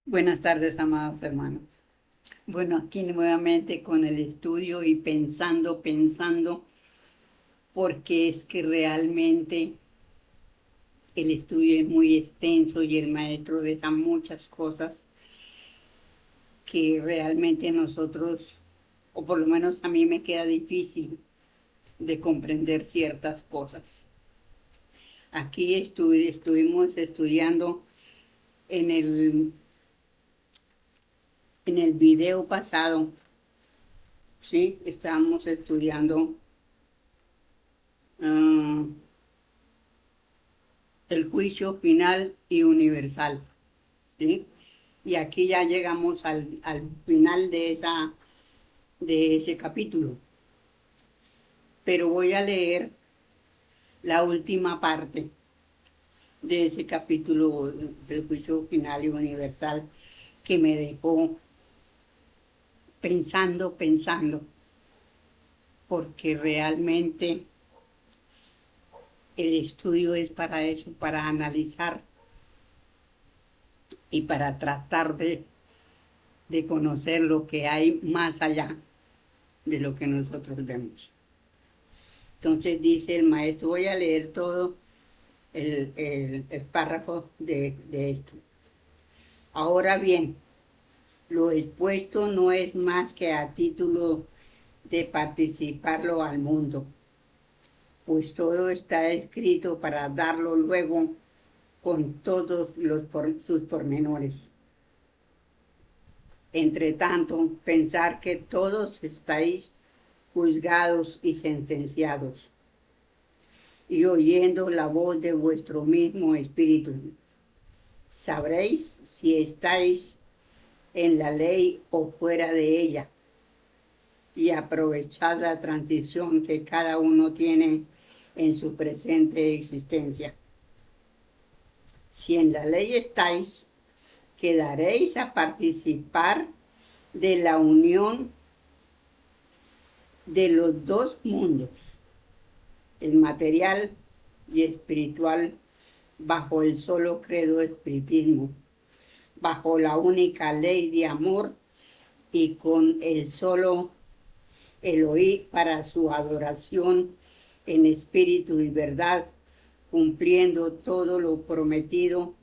Buenas tardes, amados hermanos. Bueno, aquí nuevamente con el estudio y pensando, porque es que realmente el estudio es muy extenso y el maestro deja muchas cosas que realmente nosotros, o por lo menos a mí me queda difícil de comprender ciertas cosas. Aquí estuvimos estudiando en el video pasado, ¿sí? Estábamos estudiando ah, el juicio final y universal, ¿sí? Y aquí ya llegamos al final de ese capítulo, pero voy a leer la última parte de ese capítulo del juicio final y universal que me dejó pensando, porque realmente el estudio es para eso, para analizar y para tratar de conocer lo que hay más allá de lo que nosotros vemos. Entonces dice el maestro, voy a leer todo el párrafo de esto. Ahora bien, lo expuesto no es más que a título de participarlo al mundo, pues todo está escrito para darlo luego con todos sus pormenores. Entre tanto, pensar que todos estáis juzgados y sentenciados, y oyendo la voz de vuestro mismo espíritu. Sabréis si estáis en la ley o fuera de ella, y aprovechad la transición que cada uno tiene en su presente existencia. Si en la ley estáis, quedaréis a participar de la unión de los dos mundos, el material y espiritual, bajo el solo credo espiritismo, bajo la única ley de amor y con el solo Elohí para su adoración en espíritu y verdad, cumpliendo todo lo prometido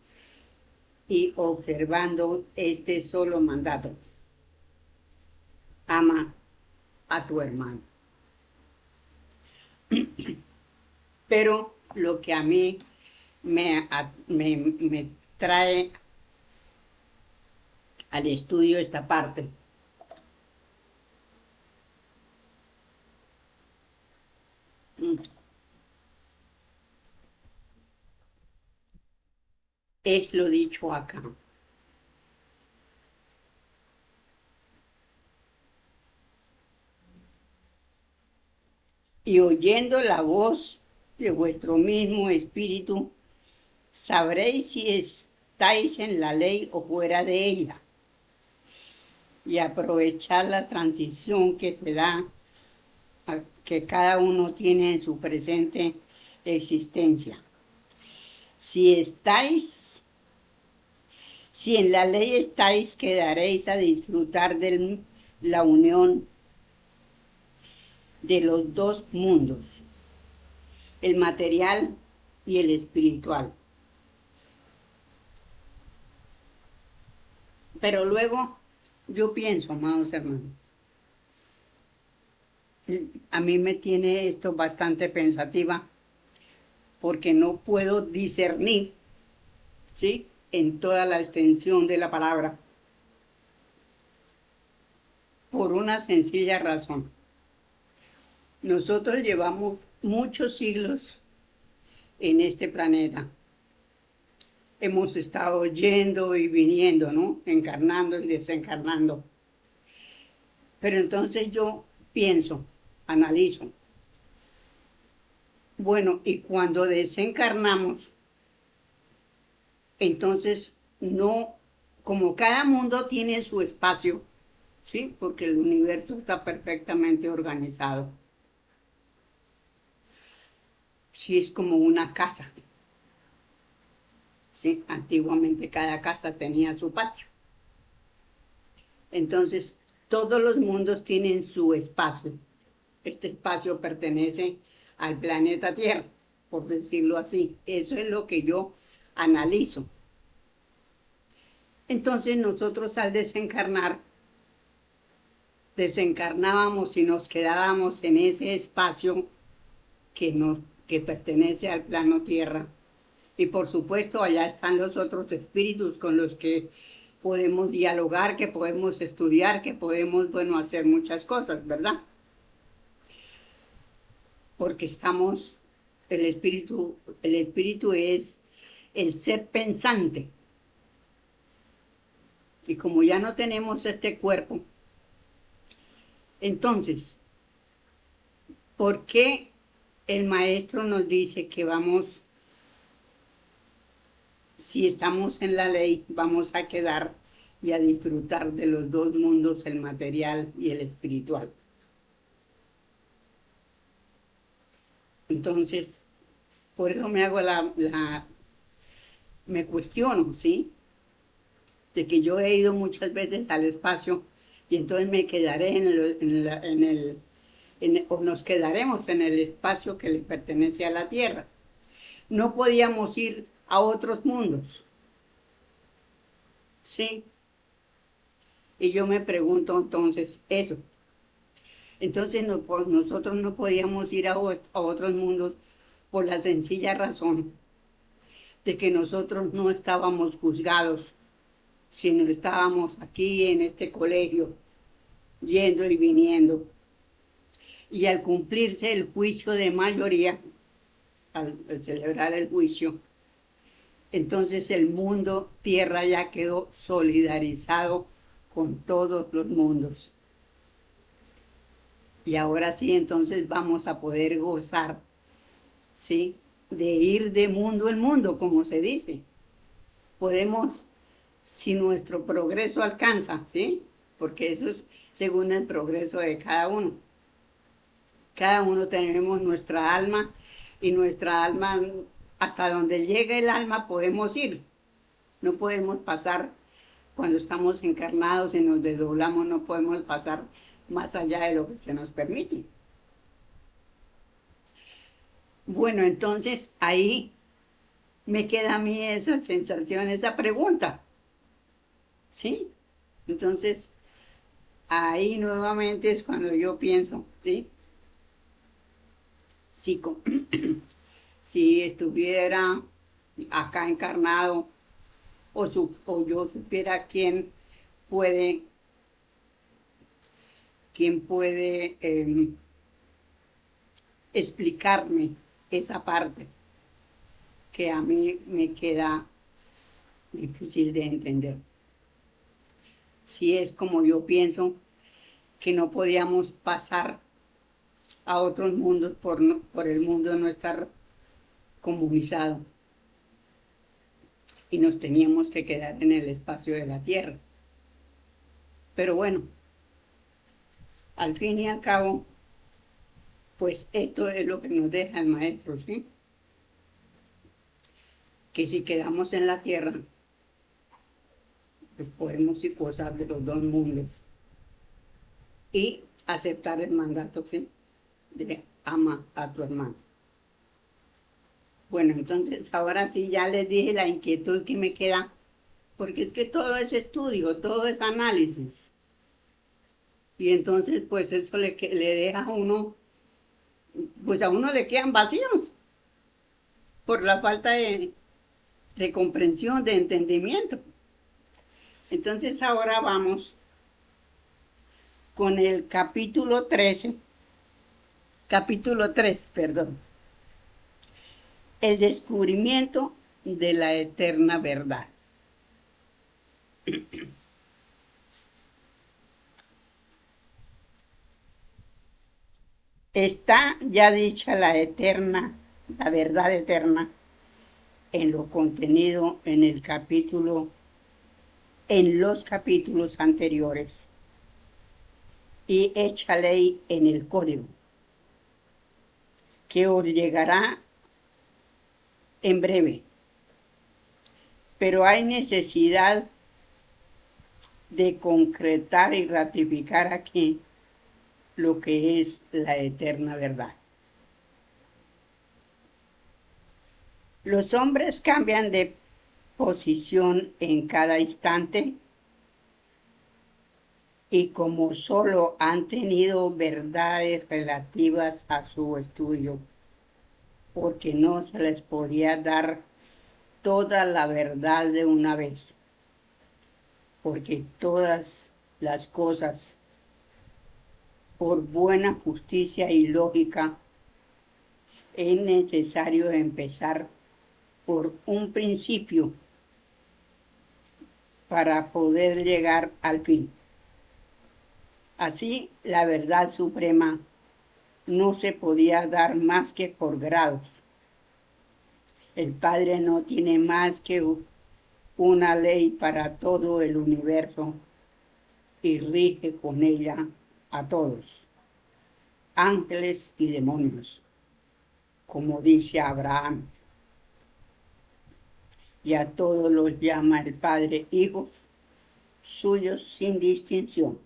y observando este solo mandato: ama a tu hermano. Pero lo que a mí me trae al estudio esta parte es lo dicho acá. Y oyendo la voz de vuestro mismo espíritu, sabréis si estáis en la ley o fuera de ella, y aprovechar la transición que se da, que cada uno tiene en su presente existencia. Si estáis, si en la ley estáis, quedaréis a disfrutar de la unión de los dos mundos, el material y el espiritual. Pero luego yo pienso, amados hermanos, a mí me tiene esto bastante pensativa porque no puedo discernir, ¿sí?, en toda la extensión de la palabra, por una sencilla razón. Nosotros llevamos muchos siglos en este planeta. Hemos estado yendo y viniendo, ¿no? Encarnando y desencarnando. Pero entonces yo pienso, analizo, bueno, y cuando desencarnamos, entonces no, como cada mundo tiene su espacio, ¿sí? Porque el universo está perfectamente organizado. Sí, es como una casa, ¿sí? Antiguamente cada casa tenía su patio. Entonces, todos los mundos tienen su espacio. Este espacio pertenece al planeta Tierra, por decirlo así. Eso es lo que yo analizo. Entonces nosotros al desencarnar, desencarnábamos y nos quedábamos en ese espacio que pertenece al plano Tierra. Y por supuesto allá están los otros espíritus con los que podemos dialogar, que podemos estudiar, que podemos, bueno, hacer muchas cosas, ¿verdad? Porque estamos, el espíritu es el ser pensante. Y como ya no tenemos este cuerpo, entonces, ¿por qué el maestro nos dice que vamos, si estamos en la ley, vamos a quedar y a disfrutar de los dos mundos, el material y el espiritual? Entonces, por eso me hago me cuestiono, ¿sí? De que yo he ido muchas veces al espacio y entonces me quedaré o nos quedaremos en el espacio que le pertenece a la Tierra. No podíamos ir a otros mundos, ¿sí? Y yo me pregunto entonces eso. Entonces nosotros no podíamos ir a otros mundos por la sencilla razón de que nosotros no estábamos juzgados, sino estábamos aquí en este colegio, yendo y viniendo. Y al cumplirse el juicio de mayoría, al celebrar el juicio, entonces el mundo tierra ya quedó solidarizado con todos los mundos. Y ahora sí, entonces vamos a poder gozar, ¿sí? De ir de mundo en mundo, como se dice. Podemos, si nuestro progreso alcanza, ¿sí? Porque eso es según el progreso de cada uno. Cada uno tenemos nuestra alma y nuestra alma, hasta donde llegue el alma podemos ir. No podemos pasar, cuando estamos encarnados y nos desdoblamos, no podemos pasar más allá de lo que se nos permite. Bueno, entonces ahí me queda a mí esa sensación, esa pregunta, ¿sí? Entonces ahí nuevamente es cuando yo pienso, ¿sí? Si, si estuviera acá encarnado o yo supiera puede, quién puede explicarme esa parte que a mí me queda difícil de entender. Si es como yo pienso que no podíamos pasar a otros mundos por el mundo no estar comunizado y nos teníamos que quedar en el espacio de la Tierra. Pero bueno, al fin y al cabo, pues esto es lo que nos deja el maestro, ¿sí? Que si quedamos en la Tierra, pues podemos gozar de los dos mundos y aceptar el mandato, ¿sí? De ama a tu hermano. Bueno, entonces ahora sí ya les dije la inquietud que me queda, porque es que todo es estudio, todo es análisis. Y entonces pues eso le deja a uno, pues a uno le quedan vacíos por la falta de comprensión, de entendimiento. Entonces ahora vamos con el capítulo 13, capítulo 3, perdón. El descubrimiento de la eterna verdad. Está ya dicha la verdad eterna, en lo contenido en los capítulos anteriores, y hecha ley en el código, que os llegará en breve. Pero hay necesidad de concretar y ratificar aquí lo que es la eterna verdad. Los hombres cambian de posición en cada instante y como solo han tenido verdades relativas a su estudio, porque no se les podía dar toda la verdad de una vez, porque todas las cosas, por buena justicia y lógica, es necesario empezar por un principio para poder llegar al fin. Así, la verdad suprema no se podía dar más que por grados. El Padre no tiene más que una ley para todo el universo y rige con ella a todos, ángeles y demonios, como dice Abraham, y a todos los llama el Padre hijos suyos sin distinción.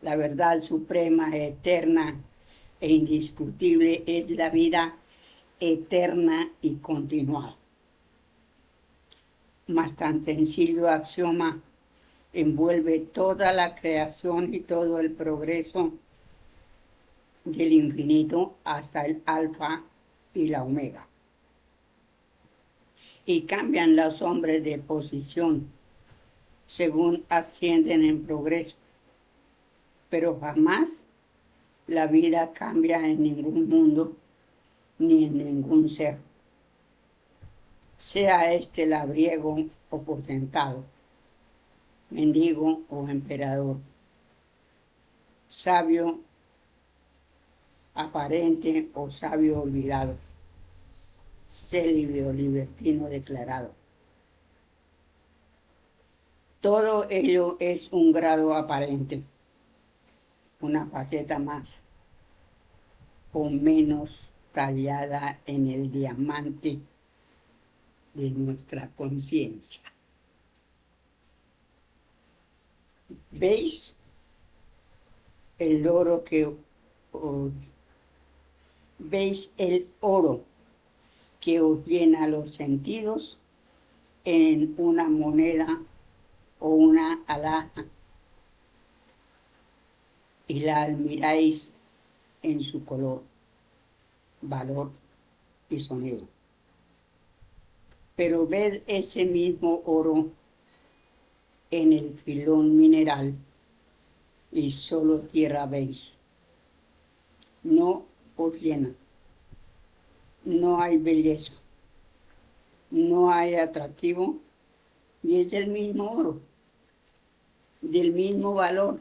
La verdad suprema, eterna e indiscutible es la vida eterna y continuada. Mas tan sencillo axioma envuelve toda la creación y todo el progreso del infinito hasta el alfa y la omega. Y cambian los hombres de posición según ascienden en progreso, pero jamás la vida cambia en ningún mundo ni en ningún ser, sea este labriego o potentado, mendigo o emperador, sabio aparente o sabio olvidado, célibe o libertino declarado. Todo ello es un grado aparente, una faceta más o menos tallada en el diamante de nuestra conciencia. ¿Veis el oro veis el oro que os llena los sentidos en una moneda o una alhaja y la admiráis en su color, valor y sonido? Pero ved ese mismo oro en el filón mineral y solo tierra veis. No os llena, no hay belleza, no hay atractivo y es el mismo oro, del mismo valor.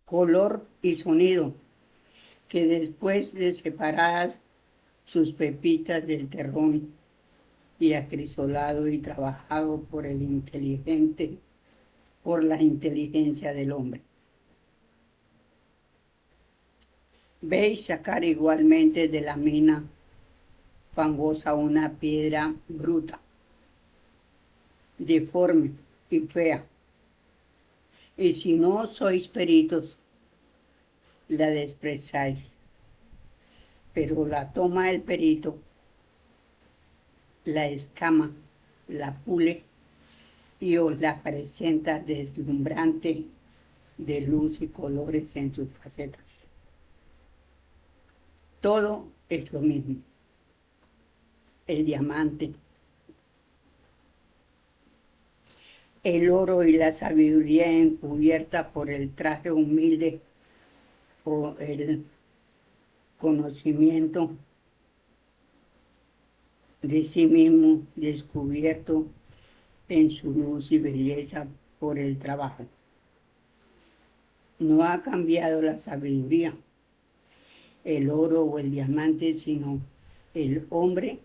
Color y sonido, que después de separadas sus pepitas del terrón y acrisolado y trabajado por el inteligente, por la inteligencia del hombre. Veis sacar igualmente de la mina fangosa una piedra bruta, deforme y fea, y si no sois peritos, la desprezáis, pero la toma el perito, la escama, la pule y os la presenta deslumbrante de luz y colores en sus facetas. Todo es lo mismo. El diamante, el oro y la sabiduría encubierta por el traje humilde o el conocimiento de sí mismo descubierto en su luz y belleza por el trabajo. No ha cambiado la sabiduría, el oro o el diamante, sino el hombre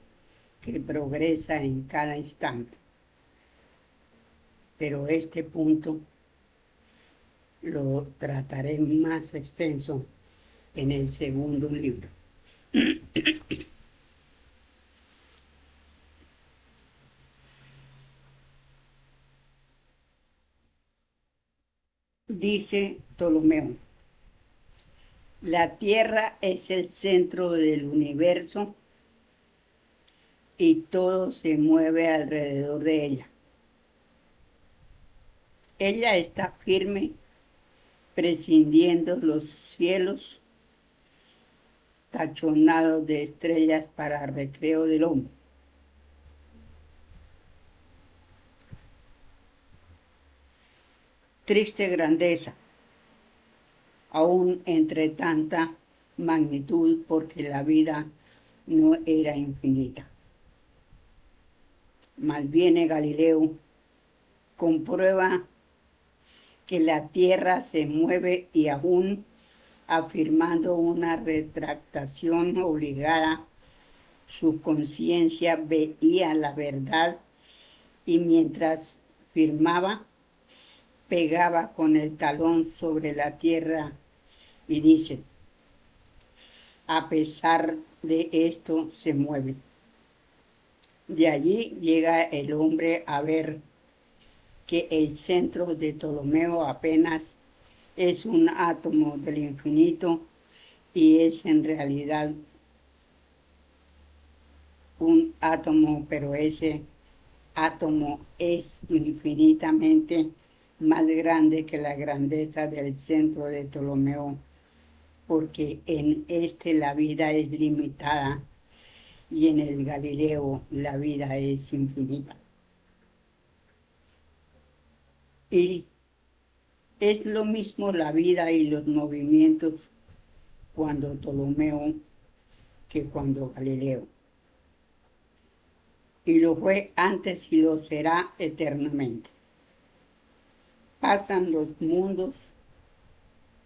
que progresa en cada instante. Pero este punto lo trataré más extenso en el segundo libro. Dice Ptolomeo, la Tierra es el centro del universo y todo se mueve alrededor de ella. Ella está firme, prescindiendo los cielos tachonados de estrellas para recreo del hombre. Triste grandeza, aún entre tanta magnitud, porque la vida no era infinita. Más bien Galileo comprueba que la Tierra se mueve y aún afirmando una retractación obligada, su conciencia veía la verdad y mientras firmaba, pegaba con el talón sobre la tierra y dice, a pesar de esto se mueve. De allí llega el hombre a ver que el centro de Ptolomeo apenas es un átomo del infinito y es en realidad un átomo, pero ese átomo es infinitamente más grande que la grandeza del centro de Ptolomeo, porque en este la vida es limitada y en el Galileo la vida es infinita. Y es lo mismo la vida y los movimientos cuando Ptolomeo que cuando Galileo. Y lo fue antes y lo será eternamente. Pasan los mundos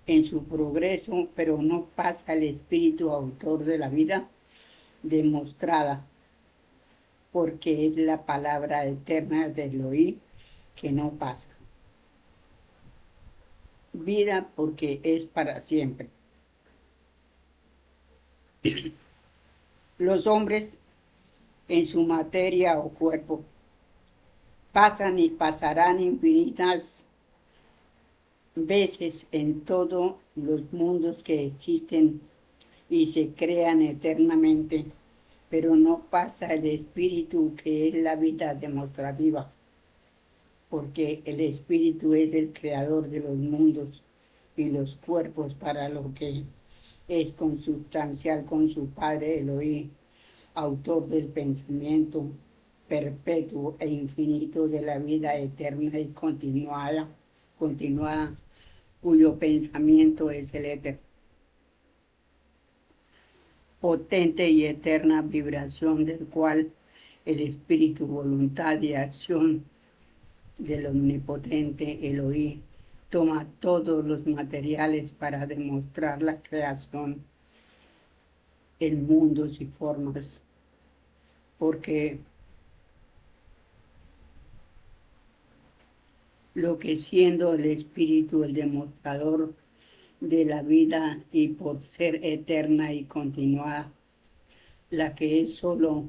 en su progreso, pero no pasa el espíritu autor de la vida demostrada, porque es la palabra eterna del oír que no pasa. Vida porque es para siempre. Los hombres en su materia o cuerpo pasan y pasarán infinitas veces en todos los mundos que existen y se crean eternamente, pero no pasa el espíritu que es la vida demostrativa, porque el espíritu es el creador de los mundos y los cuerpos para lo que es consubstancial con su Padre Elohim, autor del pensamiento perpetuo e infinito de la vida eterna y continuada, cuyo pensamiento es el éter. Potente y eterna vibración del cual el espíritu, voluntad y acción del omnipotente Elohim toma todos los materiales para demostrar la creación en mundos y formas, porque lo que siendo el espíritu el demostrador de la vida y por ser eterna y continuada, la que es solo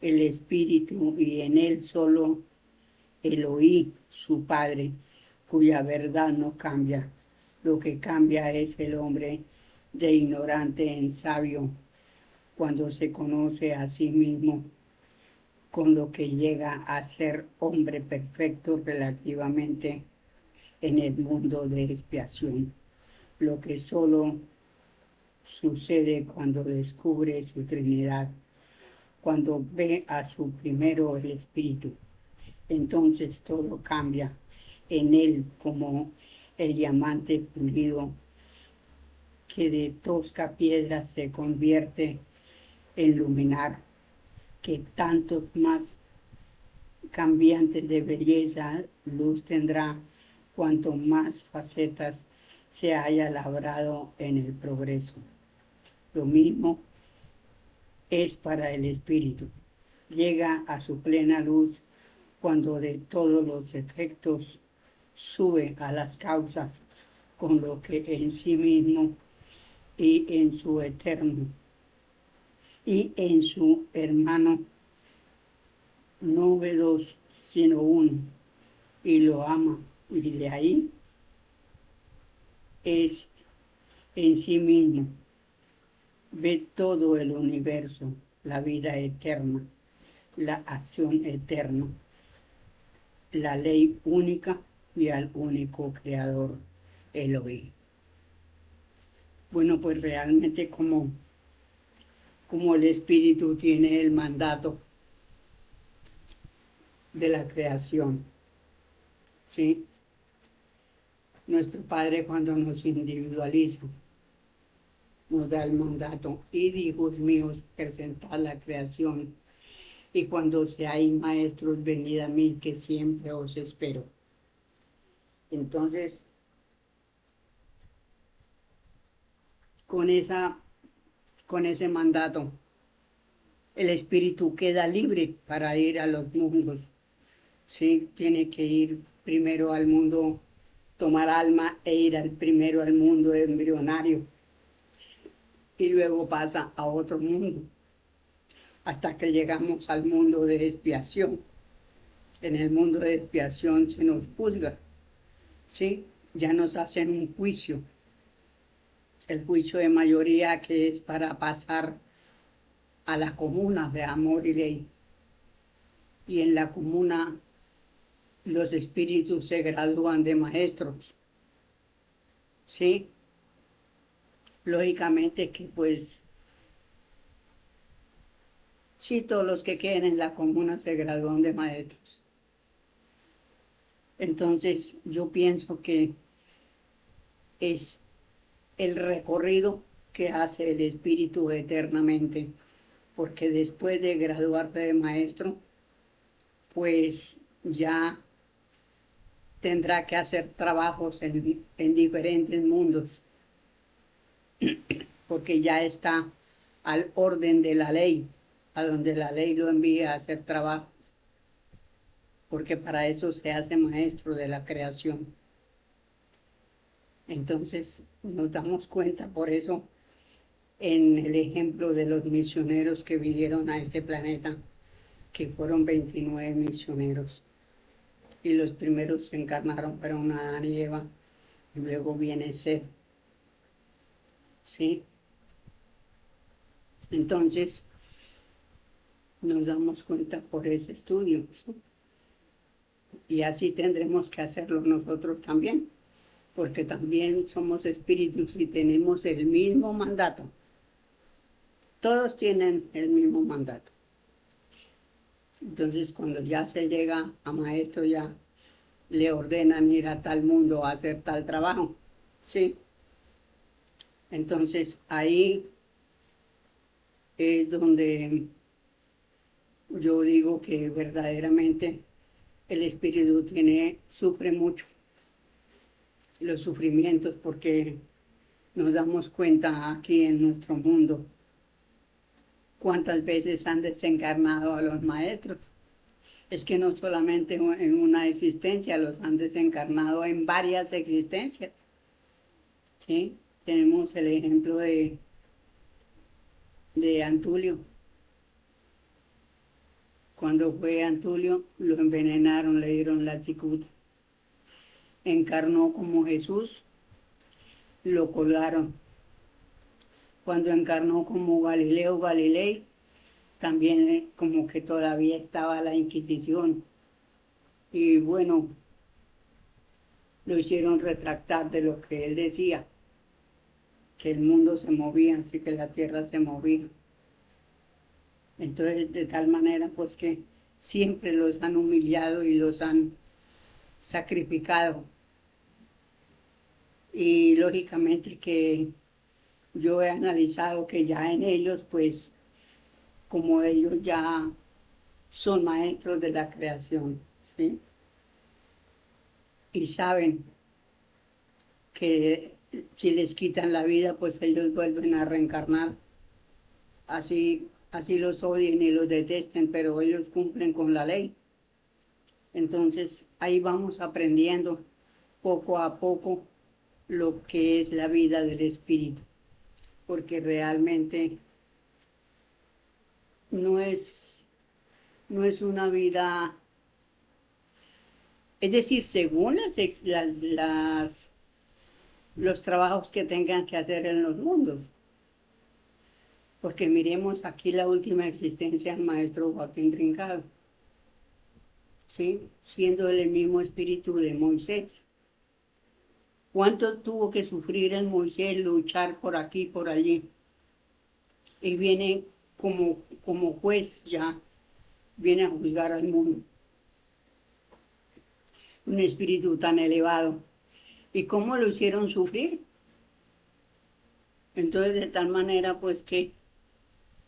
el espíritu y en él solo Elohim, su Padre, cuya verdad no cambia. Lo que cambia es el hombre de ignorante en sabio, cuando se conoce a sí mismo, con lo que llega a ser hombre perfecto relativamente en el mundo de expiación, lo que solo sucede cuando descubre su Trinidad, cuando ve a su primero el Espíritu. Entonces todo cambia en él como el diamante pulido que de tosca piedra se convierte en luminar, que tantos más cambiantes de belleza, luz tendrá cuanto más facetas se haya labrado en el progreso. Lo mismo es para el espíritu. Llega a su plena luz cuando de todos los efectos sube a las causas, con lo que en sí mismo y en su eterno y en su hermano no ve dos sino uno, y lo ama Y de ahí es en sí mismo, ve todo el universo, la vida eterna, la acción eterna, la ley única y al único creador, Elohim. Bueno, pues realmente como el espíritu tiene el mandato de la creación, ¿sí? Nuestro Padre cuando nos individualiza, nos da el mandato, id hijos míos, presentad la creación, y cuando seáis maestros, venid a mí, que siempre os espero. Entonces, con ese mandato, el espíritu queda libre para ir a los mundos, ¿sí? Tiene que ir primero al mundo, tomar alma e ir primero al mundo embrionario y luego pasa a otro mundo hasta que llegamos al mundo de expiación. En el mundo de expiación se nos juzga, ¿sí? Ya nos hacen un juicio, el juicio de mayoría que es para pasar a la comuna de amor y ley. Y en la comuna los espíritus se gradúan de maestros, ¿sí? Lógicamente que pues sí, todos los que queden en la comuna se gradúan de maestros. Entonces yo pienso que es el recorrido que hace el espíritu eternamente, porque después de graduarte de maestro, pues ya tendrá que hacer trabajos en diferentes mundos, porque ya está al orden de la ley, a donde la ley lo envía a hacer trabajos, porque para eso se hace maestro de la creación. Entonces nos damos cuenta por eso en el ejemplo de los misioneros que vinieron a este planeta, que fueron 29 misioneros. Y los primeros se encarnaron para una Adán y Eva, y luego viene Seth. ¿Sí? Entonces nos damos cuenta por ese estudio, ¿sí? Y así tendremos que hacerlo nosotros también, porque también somos espíritus y tenemos el mismo mandato. Todos tienen el mismo mandato. Entonces, cuando ya se llega a maestro, ya le ordenan ir a tal mundo a hacer tal trabajo, ¿sí? Entonces, ahí es donde yo digo que verdaderamente el espíritu sufre mucho los sufrimientos, porque nos damos cuenta aquí en nuestro mundo cuántas veces han desencarnado a los maestros. Es que no solamente en una existencia, los han desencarnado en varias existencias, ¿sí? Tenemos el ejemplo de Antulio. Cuando fue Antulio, lo envenenaron, le dieron la cicuta. Encarnó como Jesús, lo colgaron. Cuando encarnó como Galileo Galilei, también como que todavía estaba la Inquisición. Y bueno, lo hicieron retractar de lo que él decía, que el mundo se movía, así que la tierra se movía. Entonces, de tal manera, pues que siempre los han humillado y los han sacrificado. Y lógicamente que yo he analizado que ya en ellos, pues, como ellos ya son maestros de la creación, ¿sí? Y saben que si les quitan la vida, pues ellos vuelven a reencarnar. Así los odien y los detesten, pero ellos cumplen con la ley. Entonces ahí vamos aprendiendo poco a poco lo que es la vida del espíritu, porque realmente no es, no es una vida Es decir, según los trabajos que tengan que hacer en los mundos. Porque miremos aquí la última existencia del maestro Joaquín Trincado, ¿sí? Siendo el mismo espíritu de Moisés. ¿Cuánto tuvo que sufrir el Moisés, luchar por aquí, por allí? Y viene como juez ya, viene a juzgar al mundo. Un espíritu tan elevado. ¿Y cómo lo hicieron sufrir? Entonces, de tal manera, pues que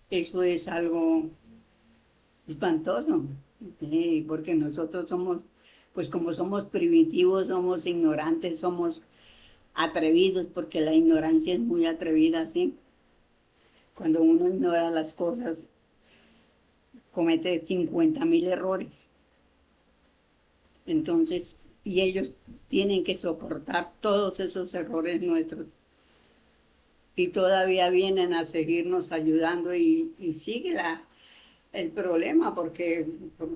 eso es algo espantoso, porque nosotros somos, pues como somos primitivos, somos ignorantes, somos atrevidos, porque la ignorancia es muy atrevida, ¿sí? Cuando uno ignora las cosas, comete 50.000 errores. Entonces, y ellos tienen que soportar todos esos errores nuestros. Y todavía vienen a seguirnos ayudando y sigue el problema, porque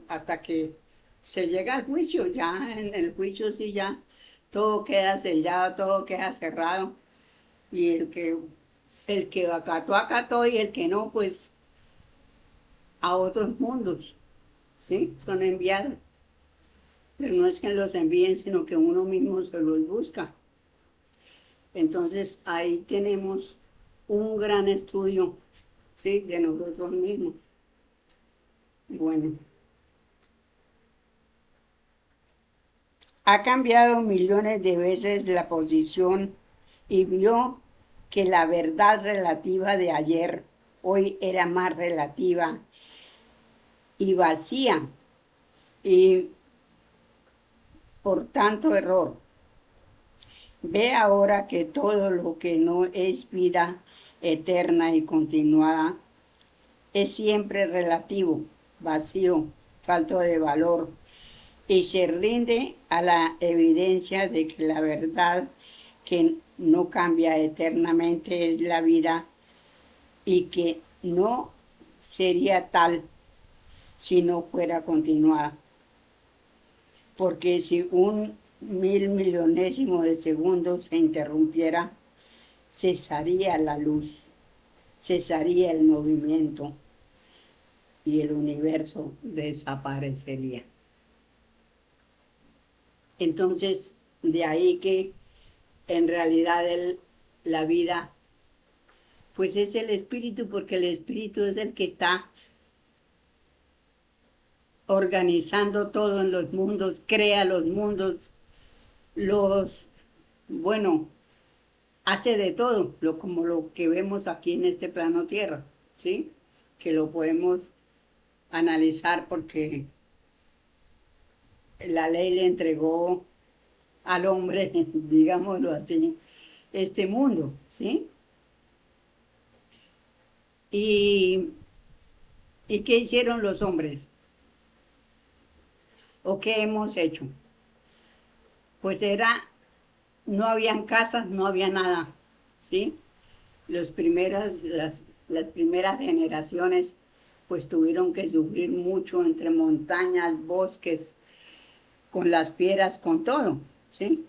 hasta que se llega al juicio, ya en el juicio sí ya todo queda sellado, todo queda cerrado. Y el que acató, acató, y el que no, pues a otros mundos, ¿sí? Son enviados. Pero no es que los envíen, sino que uno mismo se los busca. Entonces ahí tenemos un gran estudio, ¿sí? De nosotros mismos. Bueno, ha cambiado millones de veces la posición y vio que la verdad relativa de ayer hoy era más relativa y vacía y por tanto error. Ve ahora que todo lo que no es vida eterna y continuada es siempre relativo, vacío, falto de valor, y se rinde a la evidencia de que la verdad que no cambia eternamente es la vida y que no sería tal si no fuera continuada. Porque si un 1.000 millonésimo de segundo se interrumpiera, cesaría la luz, cesaría el movimiento y el universo desaparecería. Entonces, de ahí que en realidad la vida, pues es el espíritu, porque el espíritu es el que está organizando todo en los mundos, crea los mundos, bueno, hace de todo, como lo que vemos aquí en este plano Tierra, ¿sí? Que lo podemos analizar porque la ley le entregó al hombre, digámoslo así, este mundo, ¿sí? ¿Y, y qué hicieron los hombres? ¿O qué hemos hecho? Pues no habían casas, no había nada, ¿sí? Las primeras generaciones pues tuvieron que sufrir mucho entre montañas, bosques, con las fieras, con todo, ¿sí?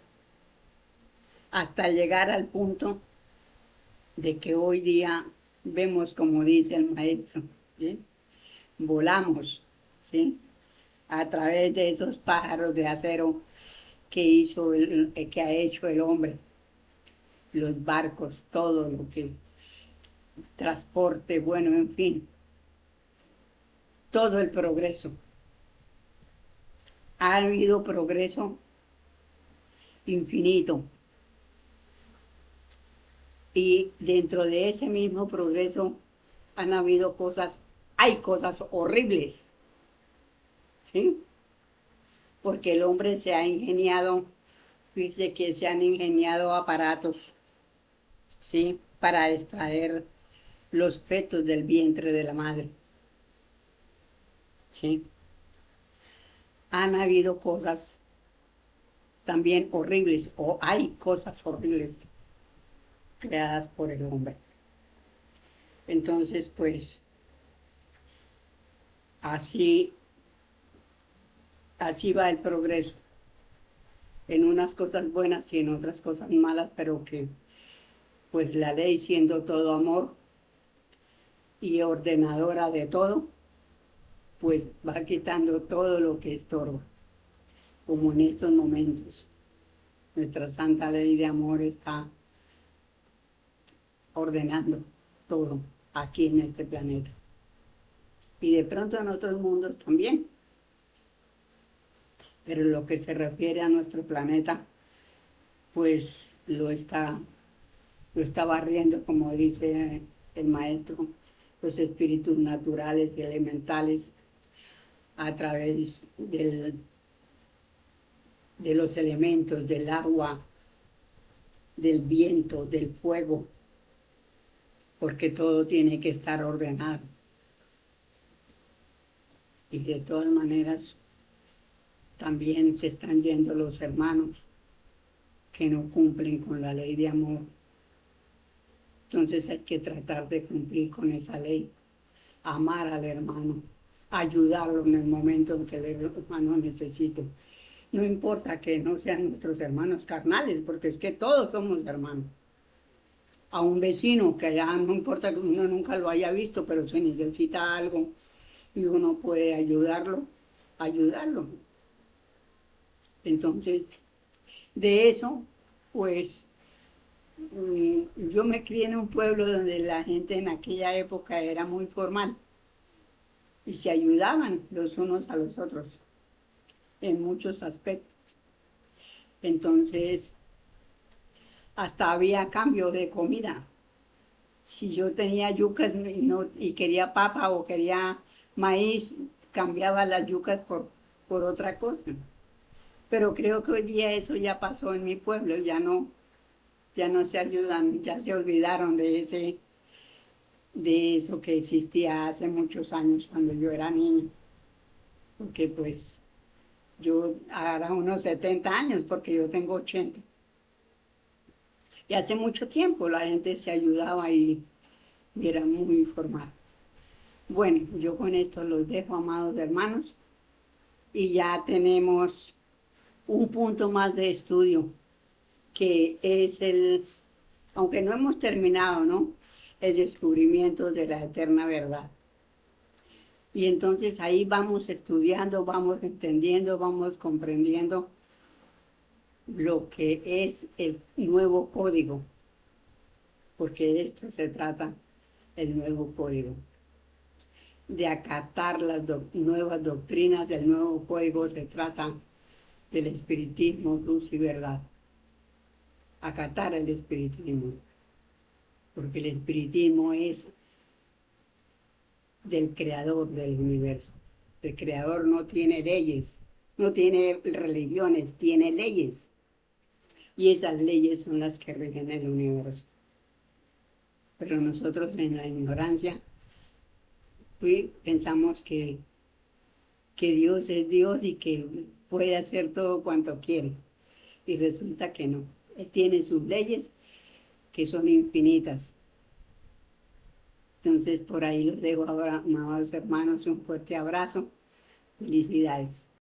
Hasta llegar al punto de que hoy día vemos, como dice el maestro, ¿sí? Volamos, ¿sí? A través de esos pájaros de acero que ha hecho el hombre, los barcos, todo lo que transporte, bueno, en fin, todo el progreso. Ha habido progreso infinito y dentro de ese mismo progreso hay cosas horribles, ¿sí? Porque el hombre se ha ingeniado, dice que se han ingeniado aparatos, ¿sí? Para extraer los fetos del vientre de la madre, ¿sí? Han habido cosas también horribles, o hay cosas horribles creadas por el hombre. Entonces, pues, así va el progreso. en unas cosas buenas y en otras cosas malas, pero que pues la ley siendo todo amor y ordenadora de todo, pues va quitando todo lo que estorba, como en estos momentos. Nuestra santa ley de amor está ordenando todo aquí en este planeta. Y de pronto en otros mundos también. Pero lo que se refiere a nuestro planeta, pues lo está barriendo, como dice el maestro, los espíritus naturales y elementales a través de los elementos, del agua, del viento, del fuego, porque todo tiene que estar ordenado. Y de todas maneras, también se están yendo los hermanos que no cumplen con la ley de amor. Entonces hay que tratar de cumplir con esa ley, amar al hermano, ayudarlo en el momento en que el hermano necesite. No importa que no sean nuestros hermanos carnales, porque es que todos somos hermanos. A un vecino que allá no importa que uno nunca lo haya visto, pero se necesita algo y uno puede ayudarlo, ayudarlo. Entonces, de eso, pues yo me crié en un pueblo donde la gente en aquella época era muy formal y se ayudaban los unos a los otros en muchos aspectos. Entonces, hasta había cambio de comida. Si yo tenía yucas y quería papa o quería maíz, cambiaba las yucas por otra cosa. Pero creo que hoy día eso ya pasó en mi pueblo, ya no se ayudan, ya se olvidaron de eso que existía hace muchos años cuando yo era niño. Porque pues yo ahora unos 70 años, porque yo tengo 80. Y hace mucho tiempo la gente se ayudaba y era muy formal. Bueno, yo con esto los dejo, amados hermanos, y ya tenemos un punto más de estudio, que es aunque no hemos terminado, ¿no? El descubrimiento de la eterna verdad. Y entonces ahí vamos estudiando, vamos entendiendo, vamos comprendiendo lo que es el nuevo código, porque de esto se trata el nuevo código, de acatar las nuevas doctrinas del nuevo código. Se trata del espiritismo, luz y verdad, acatar el espiritismo, porque el espiritismo es del creador del universo. El creador no tiene leyes, no tiene religiones, tiene leyes. Y esas leyes son las que rigen el universo. Pero nosotros en la ignorancia pues, pensamos que Dios es Dios y que puede hacer todo cuanto quiere. Y resulta que no. Él tiene sus leyes que son infinitas. Entonces por ahí los dejo ahora, amados hermanos, un fuerte abrazo. Felicidades.